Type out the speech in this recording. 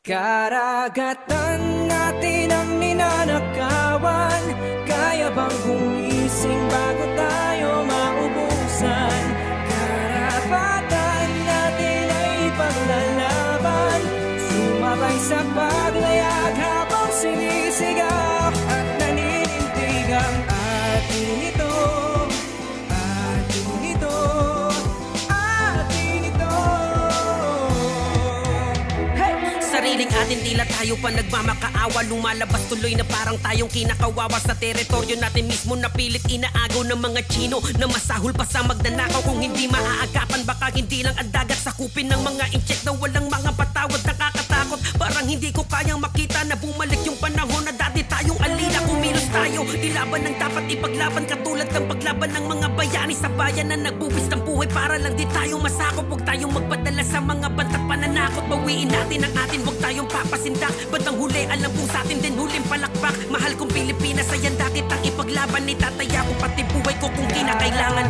Karagatan natin ang ninanakawan. Kaya bang gumising bago tayo maubusan? Karapatan natin ay ipaglalaban. Sumabay sa paglayag habang sinisigaw at naninindig ang atin ito. Atin ito. Atin ito. Sariling atin, tila tayo pa nagmamakaawa. Lumalabas tuloy na parang tayong kinakawawa. Sa teritoryo natin mismo napilit inaagaw ng mga Chino na masahol pa sa magnanakaw. Kung hindi maaagapan, baka hindi lang ang dagat sakupin ng mga incheck na walang mga patawad. Nakakatakot, parang hindi ko kayang makita na bumalik yung panahon na dati tayong alila. Kumilos tayo, ilaban ang dapat ipaglaban, katulad ng paglaban ng mga bayani sa bayan na nagbubis ng buhay para lang di tayo masakop. Huwag tayong magpadala sa mga bantak pananakot. Bawiin natin ang atin, huwag tayong papasindak. Bandang huli, alam kong sa atin din huling palakpak. Mahal kong Pilipinas, ayan dakit ang ipaglaban. Itataya ko pati buhay ko kung kinakailangan.